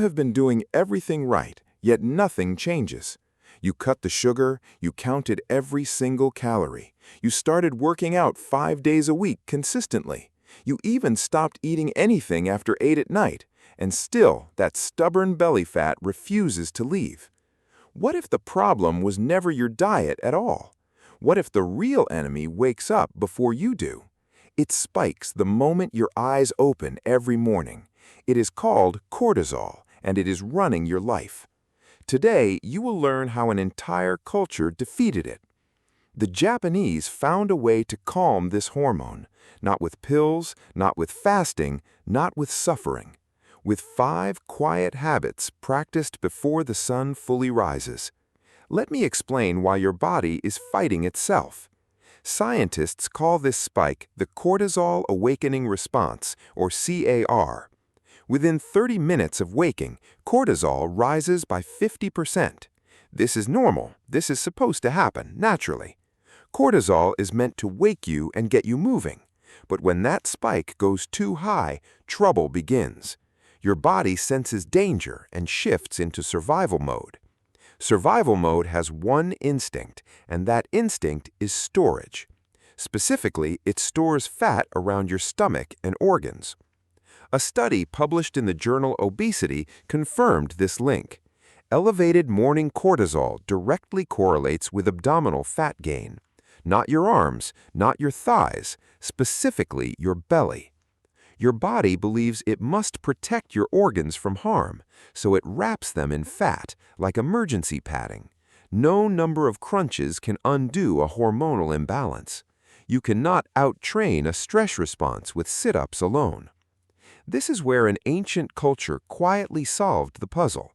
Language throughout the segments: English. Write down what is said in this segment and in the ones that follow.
You have been doing everything right, yet nothing changes. You cut the sugar, you counted every single calorie. You started working out 5 days a week consistently. You even stopped eating anything after 8 at night, and still that stubborn belly fat refuses to leave. What if the problem was never your diet at all? What if the real enemy wakes up before you do? It spikes the moment your eyes open every morning. It is called cortisol, and it is running your life. Today, you will learn how an entire culture defeated it. The Japanese found a way to calm this hormone, not with pills, not with fasting, not with suffering. With 5 quiet habits practiced before the sun fully rises. Let me explain why your body is fighting itself. Scientists call this spike the cortisol awakening response, or CAR. Within 30 minutes of waking, cortisol rises by 50%. This is normal. This is supposed to happen naturally. Cortisol is meant to wake you and get you moving. But when that spike goes too high, trouble begins. Your body senses danger and shifts into survival mode. Survival mode has one instinct, and that instinct is storage. Specifically, it stores fat around your stomach and organs. A study published in the journal Obesity confirmed this link. Elevated morning cortisol directly correlates with abdominal fat gain. Not your arms, not your thighs, specifically your belly. Your body believes it must protect your organs from harm, so it wraps them in fat, like emergency padding. No number of crunches can undo a hormonal imbalance. You cannot out-train a stress response with sit-ups alone. This is where an ancient culture quietly solved the puzzle.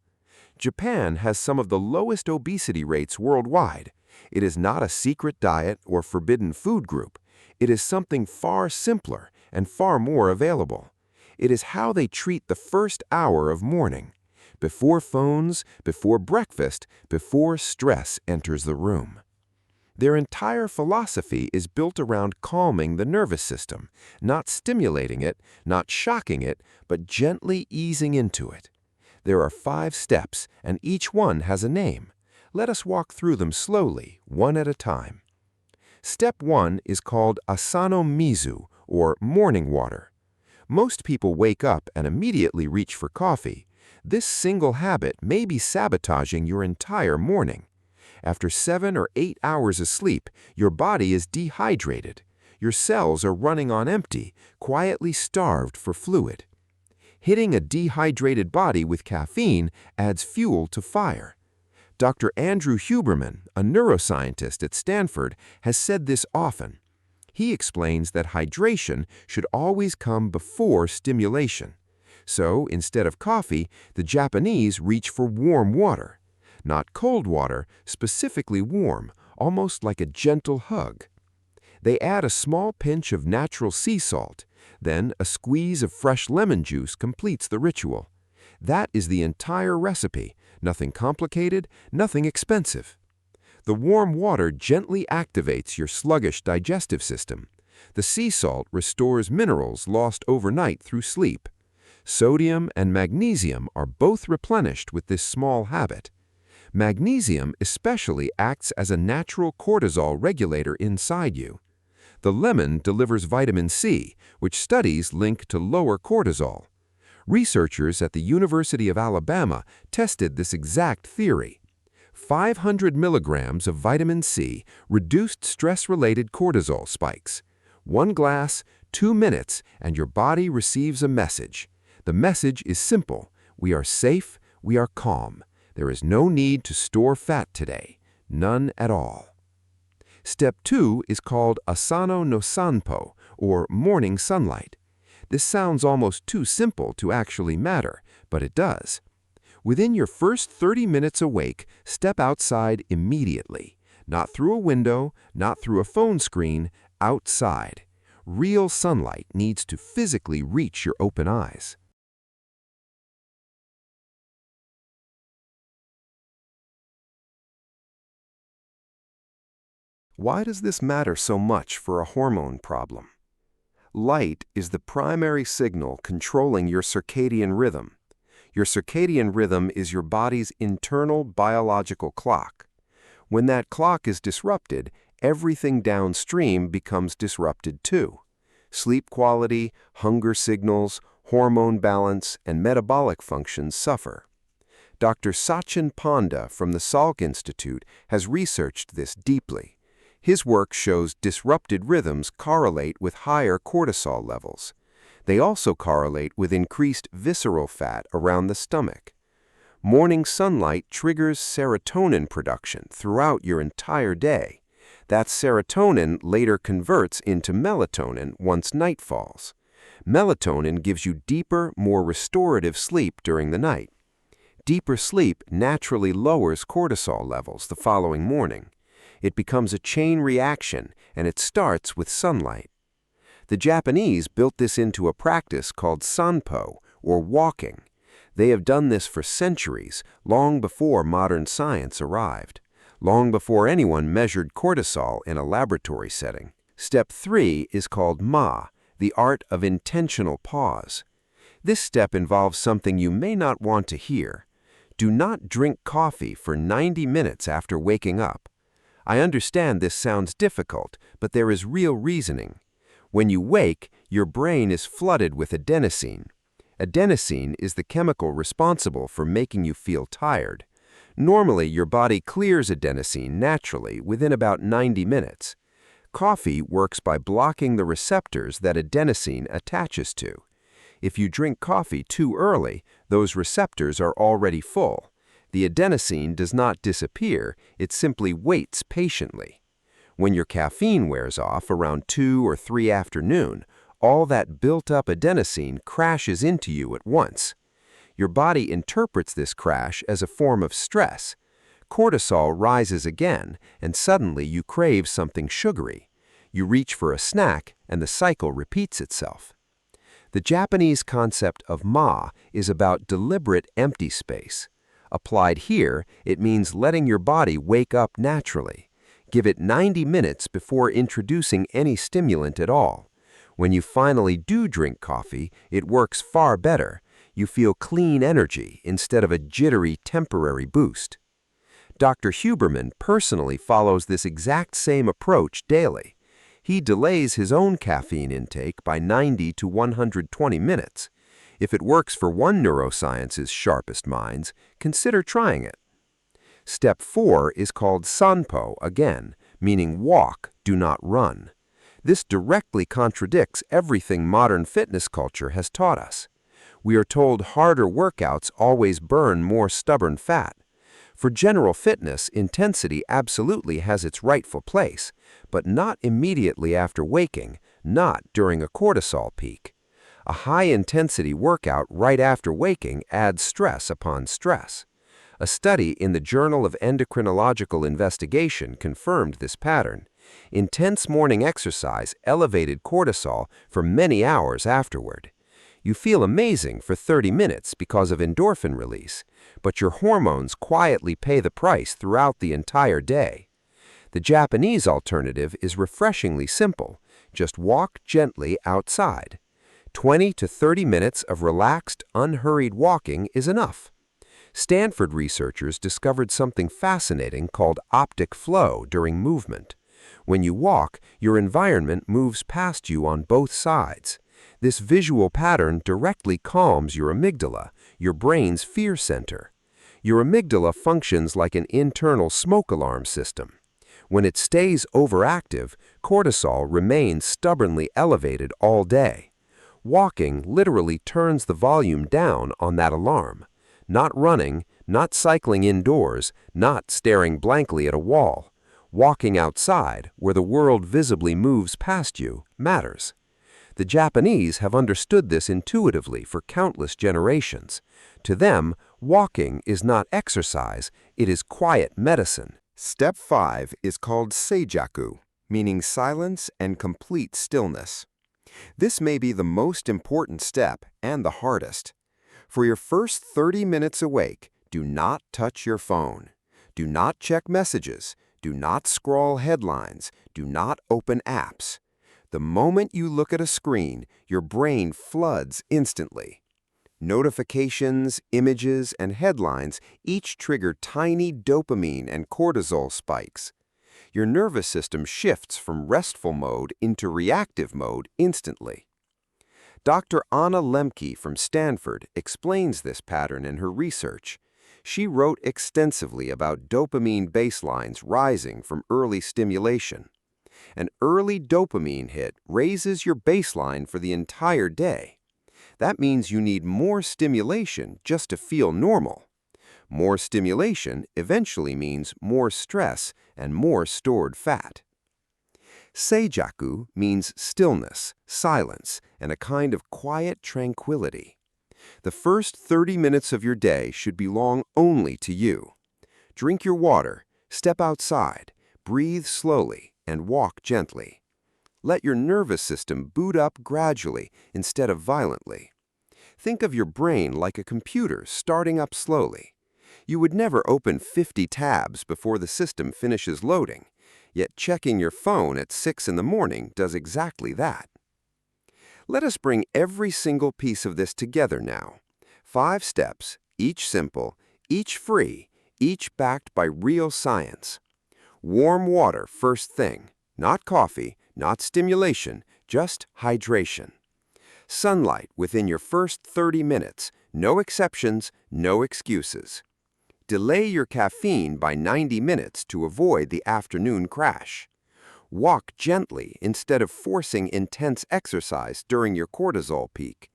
Japan has some of the lowest obesity rates worldwide. It is not a secret diet or forbidden food group. It is something far simpler and far more available. It is how they treat the first hour of morning. Before phones, before breakfast, before stress enters the room. Their entire philosophy is built around calming the nervous system, not stimulating it, not shocking it, but gently easing into it. There are 5 steps, and each one has a name. Let us walk through them slowly, one at a time. Step 1 is called asano mizu, or morning water. Most people wake up and immediately reach for coffee. This single habit may be sabotaging your entire morning. After 7 or 8 hours of sleep, your body is dehydrated. Your cells are running on empty, quietly starved for fluid. Hitting a dehydrated body with caffeine adds fuel to fire. Dr. Andrew Huberman, a neuroscientist at Stanford, has said this often. He explains that hydration should always come before stimulation. So, instead of coffee, the Japanese reach for warm water. Not cold water, specifically warm, almost like a gentle hug. They add a small pinch of natural sea salt, then a squeeze of fresh lemon juice completes the ritual. That is the entire recipe, nothing complicated, nothing expensive. The warm water gently activates your sluggish digestive system. The sea salt restores minerals lost overnight through sleep. Sodium and magnesium are both replenished with this small habit. Magnesium especially acts as a natural cortisol regulator inside you. The lemon delivers vitamin C, which studies link to lower cortisol. Researchers at the University of Alabama tested this exact theory. 500 milligrams of vitamin C reduced stress-related cortisol spikes. 1 glass, 2 minutes, and your body receives a message. The message is simple. We are safe, we are calm. There is no need to store fat today. None at all. Step 2 is called asano no sanpo, or morning sunlight. This sounds almost too simple to actually matter, but it does. Within your first 30 minutes awake, step outside immediately. Not through a window, not through a phone screen, outside. Real sunlight needs to physically reach your open eyes. Why does this matter so much for a hormone problem? Light is the primary signal controlling your circadian rhythm. Your circadian rhythm is your body's internal biological clock. When that clock is disrupted, everything downstream becomes disrupted too. Sleep quality, hunger signals, hormone balance, and metabolic functions suffer. Dr. Sachin Panda from the Salk Institute has researched this deeply. His work shows disrupted rhythms correlate with higher cortisol levels. They also correlate with increased visceral fat around the stomach. Morning sunlight triggers serotonin production throughout your entire day. That serotonin later converts into melatonin once night falls. Melatonin gives you deeper, more restorative sleep during the night. Deeper sleep naturally lowers cortisol levels the following morning. It becomes a chain reaction, and it starts with sunlight. The Japanese built this into a practice called sanpo, or walking. They have done this for centuries, long before modern science arrived, long before anyone measured cortisol in a laboratory setting. Step 3 is called ma, the art of intentional pause. This step involves something you may not want to hear. Do not drink coffee for 90 minutes after waking up. I understand this sounds difficult, but there is real reasoning. When you wake, your brain is flooded with adenosine. Adenosine is the chemical responsible for making you feel tired. Normally, your body clears adenosine naturally within about 90 minutes. Coffee works by blocking the receptors that adenosine attaches to. If you drink coffee too early, those receptors are already full. The adenosine does not disappear, it simply waits patiently. When your caffeine wears off around 2 or 3 afternoon, all that built-up adenosine crashes into you at once. Your body interprets this crash as a form of stress. Cortisol rises again, and suddenly you crave something sugary. You reach for a snack, and the cycle repeats itself. The Japanese concept of ma is about deliberate empty space. Applied here, it means letting your body wake up naturally. Give it 90 minutes before introducing any stimulant at all. When you finally do drink coffee, it works far better. You feel clean energy instead of a jittery temporary boost. Dr. Huberman personally follows this exact same approach daily. He delays his own caffeine intake by 90 to 120 minutes. If it works for one neuroscience's sharpest minds, consider trying it. Step 4 is called sanpo again, meaning walk, do not run. This directly contradicts everything modern fitness culture has taught us. We are told harder workouts always burn more stubborn fat. For general fitness, intensity absolutely has its rightful place, but not immediately after waking, not during a cortisol peak. A high-intensity workout right after waking adds stress upon stress. A study in the Journal of Endocrinological Investigation confirmed this pattern. Intense morning exercise elevated cortisol for many hours afterward. You feel amazing for 30 minutes because of endorphin release, but your hormones quietly pay the price throughout the entire day. The Japanese alternative is refreshingly simple. Just walk gently outside. 20 to 30 minutes of relaxed, unhurried walking is enough. Stanford researchers discovered something fascinating called optic flow during movement. When you walk, your environment moves past you on both sides. This visual pattern directly calms your amygdala, your brain's fear center. Your amygdala functions like an internal smoke alarm system. When it stays overactive, cortisol remains stubbornly elevated all day. Walking literally turns the volume down on that alarm. Not running, not cycling indoors, not staring blankly at a wall. Walking outside, where the world visibly moves past you, matters. The Japanese have understood this intuitively for countless generations. To them, walking is not exercise, it is quiet medicine. Step 5 is called seijaku, meaning silence and complete stillness. This may be the most important step and the hardest. For your first 30 minutes awake, do not touch your phone. Do not check messages. Do not scroll headlines. Do not open apps. The moment you look at a screen, your brain floods instantly. Notifications, images, and headlines each trigger tiny dopamine and cortisol spikes. Your nervous system shifts from restful mode into reactive mode instantly. Dr. Anna Lemke from Stanford explains this pattern in her research. She wrote extensively about dopamine baselines rising from early stimulation. An early dopamine hit raises your baseline for the entire day. That means you need more stimulation just to feel normal. More stimulation eventually means more stress and more stored fat. Seijaku means stillness, silence, and a kind of quiet tranquility. The first 30 minutes of your day should belong only to you. Drink your water, step outside, breathe slowly, and walk gently. Let your nervous system boot up gradually instead of violently. Think of your brain like a computer starting up slowly. You would never open 50 tabs before the system finishes loading, yet checking your phone at 6 in the morning does exactly that. Let us bring every single piece of this together now. 5 steps, each simple, each free, each backed by real science. Warm water first thing, not coffee, not stimulation, just hydration. Sunlight within your first 30 minutes, no exceptions, no excuses. Delay your caffeine by 90 minutes to avoid the afternoon crash. Walk gently instead of forcing intense exercise during your cortisol peak.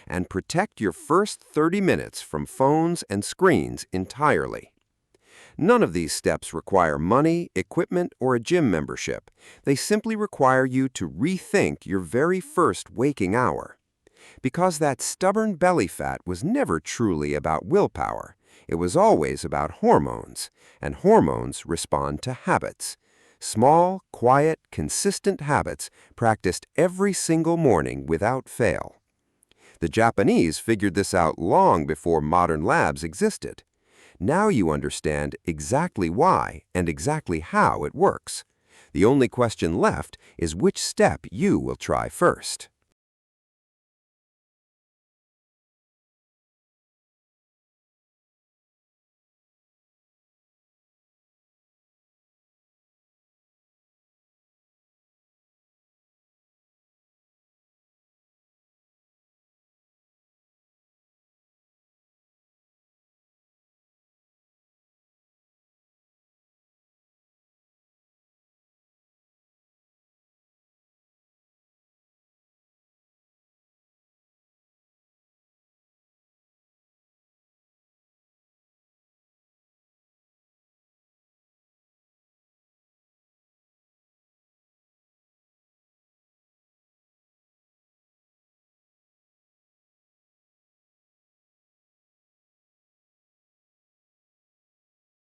And protect your first 30 minutes from phones and screens entirely. None of these steps require money, equipment, or a gym membership. They simply require you to rethink your very first waking hour. Because that stubborn belly fat was never truly about willpower. It was always about hormones, and hormones respond to habits. Small, quiet, consistent habits practiced every single morning without fail. The Japanese figured this out long before modern labs existed. Now you understand exactly why and exactly how it works. The only question left is which step you will try first.